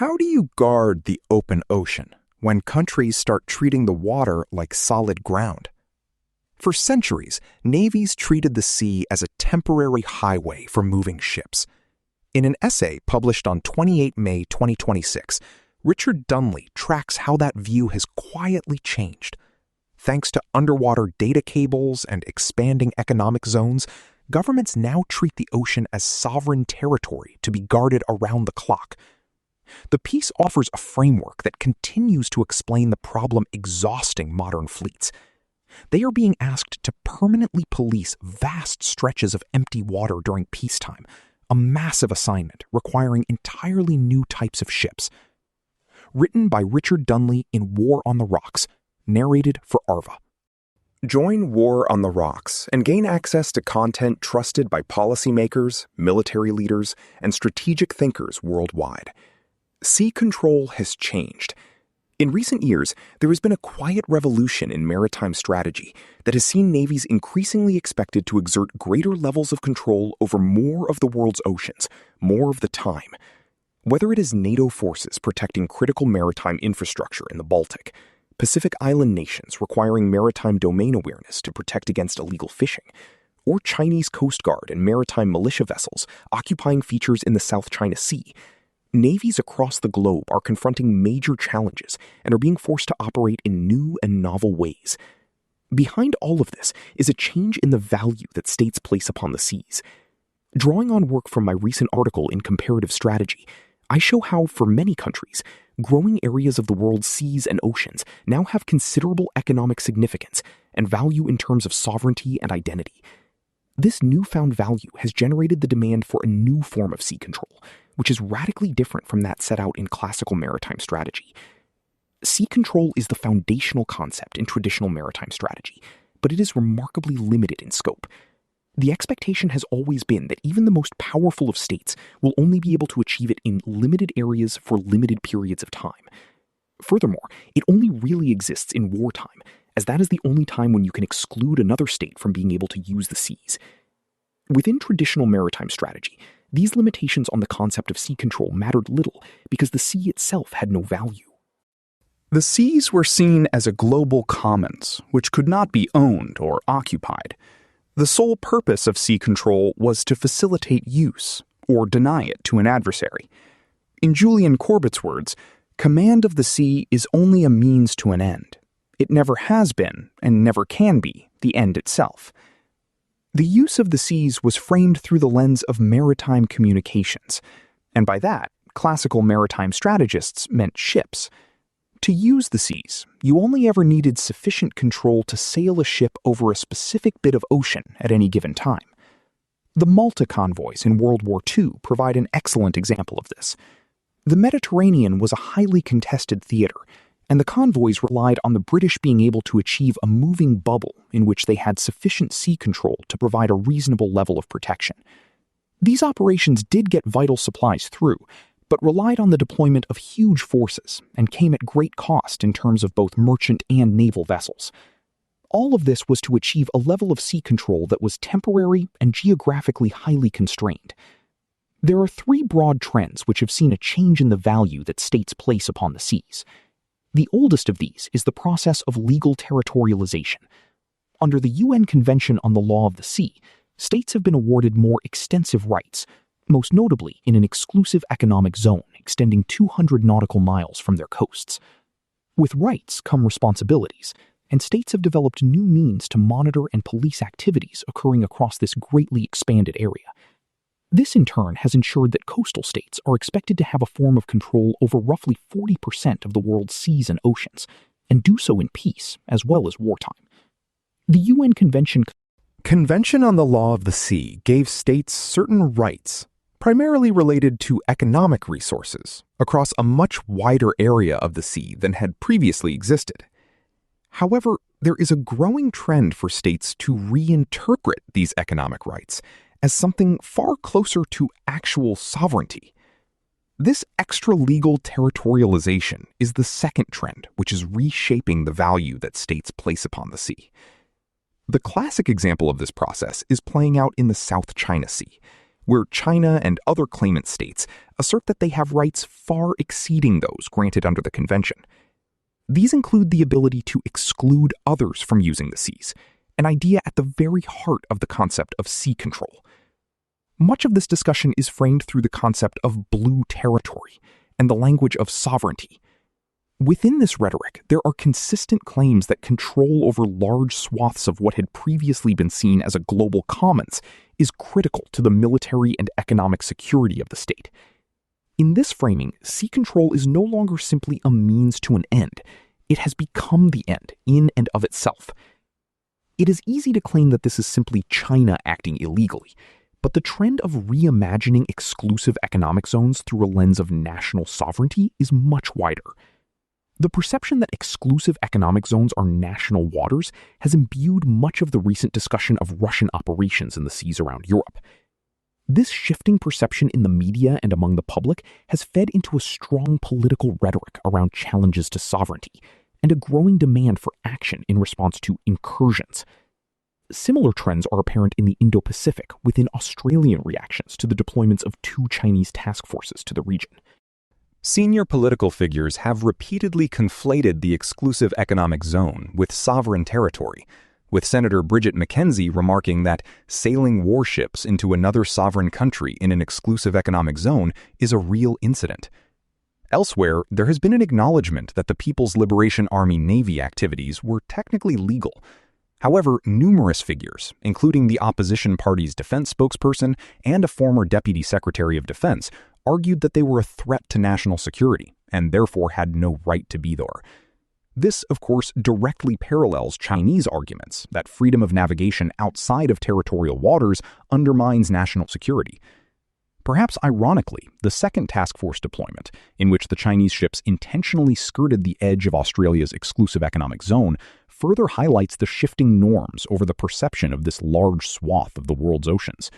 How do you guard the open ocean when countries start treating the water like solid ground? For centuries, navies treated the sea as a temporary highway for moving ships. In an essay published on 28 May 2026, Richard Dunley tracks how that view has quietly changed. Thanks to underwater data cables and expanding economic zones, governments now treat the ocean as sovereign territory to be guarded around the clock. The piece offers a framework that continues to explain the problem exhausting modern fleets. They are being asked to permanently police vast stretches of empty water during peacetime, a massive assignment requiring entirely new types of ships. Written by Richard Dunley in War on the Rocks, narrated for Arva. Join War on the Rocks and gain access to content trusted by policymakers, military leaders, and strategic thinkers worldwide. Sea control has changed. In recent years, there has been a quiet revolution in maritime strategy that has seen navies increasingly expected to exert greater levels of control over more of the world's oceans, more of the time. Whether it is NATO forces protecting critical maritime infrastructure in the Baltic, Pacific Island nations requiring maritime domain awareness to protect against illegal fishing, or Chinese Coast Guard and maritime militia vessels occupying features in the South China Sea, navies across the globe are confronting major challenges and are being forced to operate in new and novel ways. Behind all of this is a change in the value that states place upon the seas. Drawing on work from my recent article in Comparative Strategy, I show how, for many countries, growing areas of the world's seas and oceans now have considerable economic significance and value in terms of sovereignty and identity. This newfound value has generated the demand for a new form of sea control, which is radically different from that set out in classical maritime strategy. Sea control is the foundational concept in traditional maritime strategy, but it is remarkably limited in scope. The expectation has always been that even the most powerful of states will only be able to achieve it in limited areas for limited periods of time. Furthermore, it only really exists in wartime, as that is the only time when you can exclude another state from being able to use the seas. Within traditional maritime strategy, these limitations on the concept of sea control mattered little because the sea itself had no value. The seas were seen as a global commons, which could not be owned or occupied. The sole purpose of sea control was to facilitate use, or deny it to an adversary. In Julian Corbett's words, command of the sea is only a means to an end. It never has been, and never can be, the end itself. The use of the seas was framed through the lens of maritime communications, and by that, classical maritime strategists meant ships. To use the seas, you only ever needed sufficient control to sail a ship over a specific bit of ocean at any given time. The Malta convoys in World War II provide an excellent example of this. The Mediterranean was a highly contested theater, and the convoys relied on the British being able to achieve a moving bubble in which they had sufficient sea control to provide a reasonable level of protection. These operations did get vital supplies through, but relied on the deployment of huge forces and came at great cost in terms of both merchant and naval vessels. All of this was to achieve a level of sea control that was temporary and geographically highly constrained. There are three broad trends which have seen a change in the value that states place upon the seas. The oldest of these is the process of legal territorialization. Under the UN Convention on the Law of the Sea, states have been awarded more extensive rights, most notably in an exclusive economic zone extending 200 nautical miles from their coasts. With rights come responsibilities, and states have developed new means to monitor and police activities occurring across this greatly expanded area. This, in turn, has ensured that coastal states are expected to have a form of control over roughly 40% of the world's seas and oceans, and do so in peace as well as wartime. The UN Convention on the Law of the Sea gave states certain rights, primarily related to economic resources, across a much wider area of the sea than had previously existed. However, there is a growing trend for states to reinterpret these economic rights as something far closer to actual sovereignty. This extra-legal territorialization is the second trend which is reshaping the value that states place upon the sea. The classic example of this process is playing out in the South China Sea, where China and other claimant states assert that they have rights far exceeding those granted under the convention. These include the ability to exclude others from using the seas, an idea at the very heart of the concept of sea control. Much of this discussion is framed through the concept of blue territory and the language of sovereignty. Within this rhetoric, there are consistent claims that control over large swaths of what had previously been seen as a global commons is critical to the military and economic security of the state. In this framing, sea control is no longer simply a means to an end. It has become the end in and of itself. It is easy to claim that this is simply China acting illegally, but the trend of reimagining exclusive economic zones through a lens of national sovereignty is much wider. The perception that exclusive economic zones are national waters has imbued much of the recent discussion of Russian operations in the seas around Europe. This shifting perception in the media and among the public has fed into a strong political rhetoric around challenges to sovereignty and a growing demand for action in response to incursions. Similar trends are apparent in the Indo-Pacific within Australian reactions to the deployments of 2 Chinese task forces to the region. Senior political figures have repeatedly conflated the exclusive economic zone with sovereign territory, with Senator Bridget McKenzie remarking that sailing warships into another sovereign country in an exclusive economic zone is a real incident. Elsewhere, there has been an acknowledgement that the People's Liberation Army Navy activities were technically legal. However, numerous figures, including the opposition party's defense spokesperson and a former deputy secretary of defense, argued that they were a threat to national security and therefore had no right to be there. This, of course, directly parallels Chinese arguments that freedom of navigation outside of territorial waters undermines national security. Perhaps ironically, the second task force deployment, in which the Chinese ships intentionally skirted the edge of Australia's exclusive economic zone, further highlights the shifting norms over the perception of this large swath of the world's oceans.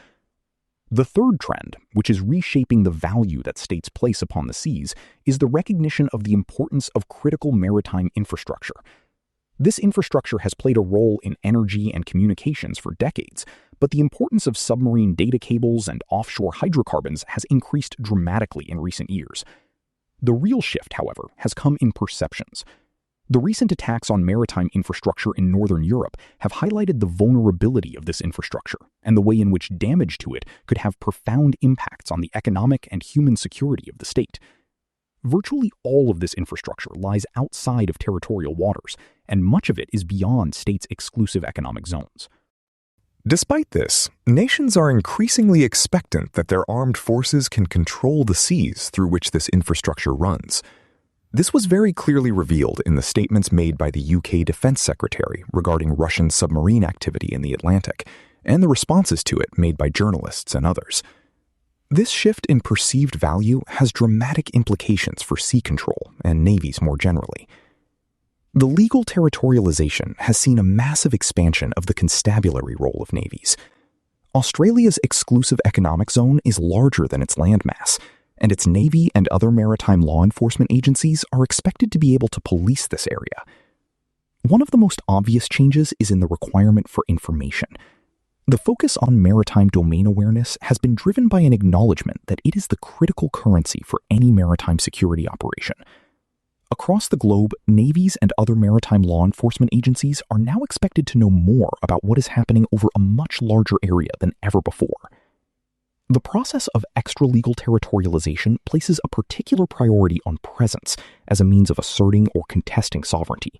The third trend, which is reshaping the value that states place upon the seas, is the recognition of the importance of critical maritime infrastructure. This infrastructure has played a role in energy and communications for decades, but the importance of submarine data cables and offshore hydrocarbons has increased dramatically in recent years. The real shift, however, has come in perceptions. The recent attacks on maritime infrastructure in Northern Europe have highlighted the vulnerability of this infrastructure and the way in which damage to it could have profound impacts on the economic and human security of the state. Virtually all of this infrastructure lies outside of territorial waters, and much of it is beyond states' exclusive economic zones. Despite this, nations are increasingly expectant that their armed forces can control the seas through which this infrastructure runs. This was very clearly revealed in the statements made by the UK Defense Secretary regarding Russian submarine activity in the Atlantic, and the responses to it made by journalists and others. This shift in perceived value has dramatic implications for sea control and navies more generally. The legal territorialization has seen a massive expansion of the constabulary role of navies. Australia's exclusive economic zone is larger than its landmass, and its Navy and other maritime law enforcement agencies are expected to be able to police this area. One of the most obvious changes is in the requirement for information. The focus on maritime domain awareness has been driven by an acknowledgement that it is the critical currency for any maritime security operation. Across the globe, navies and other maritime law enforcement agencies are now expected to know more about what is happening over a much larger area than ever before. The process of extra-legal territorialization places a particular priority on presence as a means of asserting or contesting sovereignty.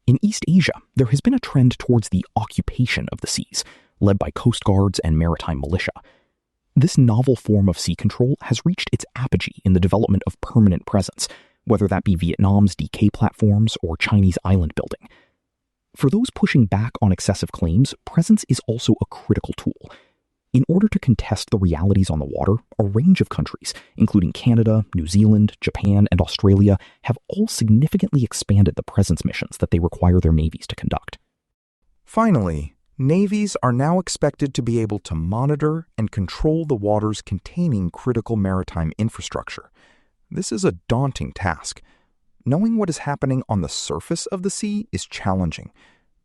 In East Asia, there has been a trend towards the occupation of the seas, led by coast guards and maritime militia. This novel form of sea control has reached its apogee in the development of permanent presence, whether that be Vietnam's DK platforms or Chinese island building. For those pushing back on excessive claims, presence is also a critical tool. In order to contest the realities on the water, a range of countries, including Canada, New Zealand, Japan, and Australia, have all significantly expanded the presence missions that they require their navies to conduct. Finally, navies are now expected to be able to monitor and control the waters containing critical maritime infrastructure. This is a daunting task. Knowing what is happening on the surface of the sea is challenging.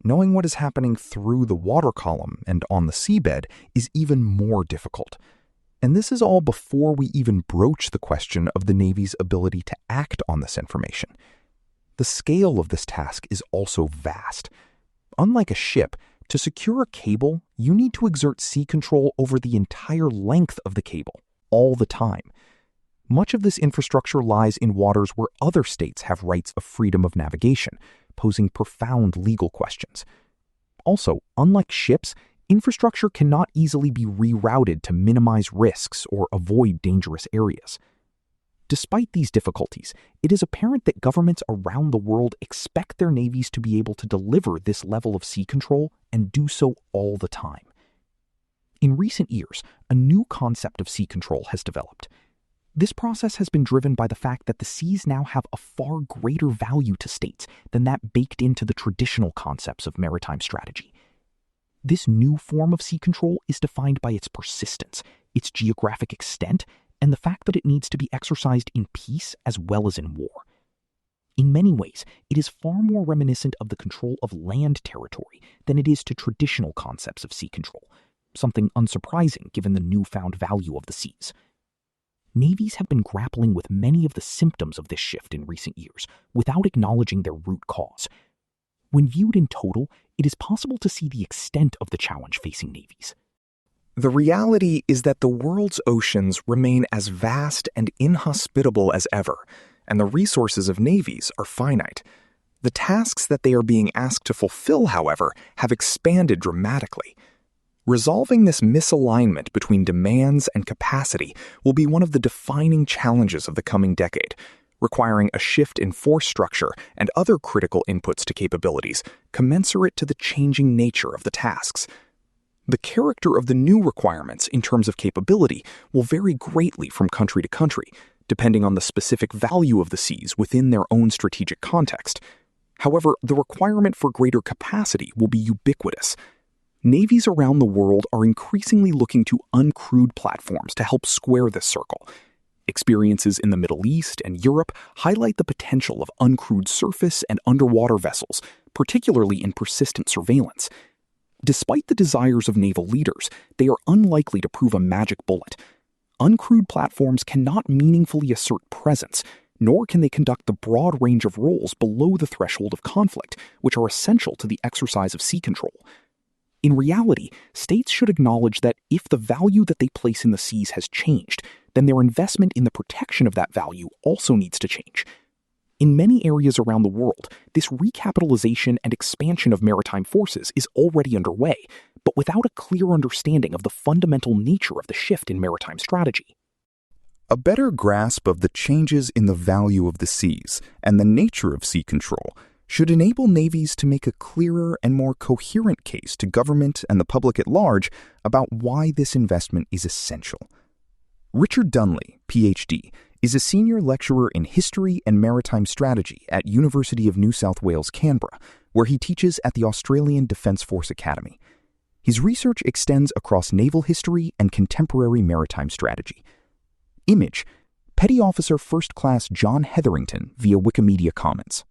Knowing what is happening through the water column and on the seabed is even more difficult. And this is all before we even broach the question of the Navy's ability to act on this information. The scale of this task is also vast. Unlike a ship, to secure a cable, you need to exert sea control over the entire length of the cable, all the time. Much of this infrastructure lies in waters where other states have rights of freedom of navigation, posing profound legal questions. Also, unlike ships, infrastructure cannot easily be rerouted to minimize risks or avoid dangerous areas. Despite these difficulties, it is apparent that governments around the world expect their navies to be able to deliver this level of sea control and do so all the time. In recent years, a new concept of sea control has developed. This process has been driven by the fact that the seas now have a far greater value to states than that baked into the traditional concepts of maritime strategy. This new form of sea control is defined by its persistence, its geographic extent, and the fact that it needs to be exercised in peace as well as in war. In many ways, it is far more reminiscent of the control of land territory than it is to traditional concepts of sea control, something unsurprising given the newfound value of the seas. Navies have been grappling with many of the symptoms of this shift in recent years without acknowledging their root cause. When viewed in total, it is possible to see the extent of the challenge facing navies. The reality is that the world's oceans remain as vast and inhospitable as ever, and the resources of navies are finite. The tasks that they are being asked to fulfill, however, have expanded dramatically. Resolving this misalignment between demands and capacity will be one of the defining challenges of the coming decade, requiring a shift in force structure and other critical inputs to capabilities commensurate to the changing nature of the tasks. The character of the new requirements in terms of capability will vary greatly from country to country, depending on the specific value of the seas within their own strategic context. However, the requirement for greater capacity will be ubiquitous. Navies around the world are increasingly looking to uncrewed platforms to help square this circle. Experiences in the Middle East and Europe highlight the potential of uncrewed surface and underwater vessels, particularly in persistent surveillance. Despite the desires of naval leaders, they are unlikely to prove a magic bullet. Uncrewed platforms cannot meaningfully assert presence, nor can they conduct the broad range of roles below the threshold of conflict, which are essential to the exercise of sea control. In reality, states should acknowledge that if the value that they place in the seas has changed, then their investment in the protection of that value also needs to change. In many areas around the world, this recapitalization and expansion of maritime forces is already underway, but without a clear understanding of the fundamental nature of the shift in maritime strategy. A better grasp of the changes in the value of the seas and the nature of sea control should enable navies to make a clearer and more coherent case to government and the public at large about why this investment is essential. Richard Dunley, Ph.D., is a senior lecturer in history and maritime strategy at University of New South Wales, Canberra, where he teaches at the Australian Defence Force Academy. His research extends across naval history and contemporary maritime strategy. Image: Petty Officer First Class John Hetherington via Wikimedia Commons.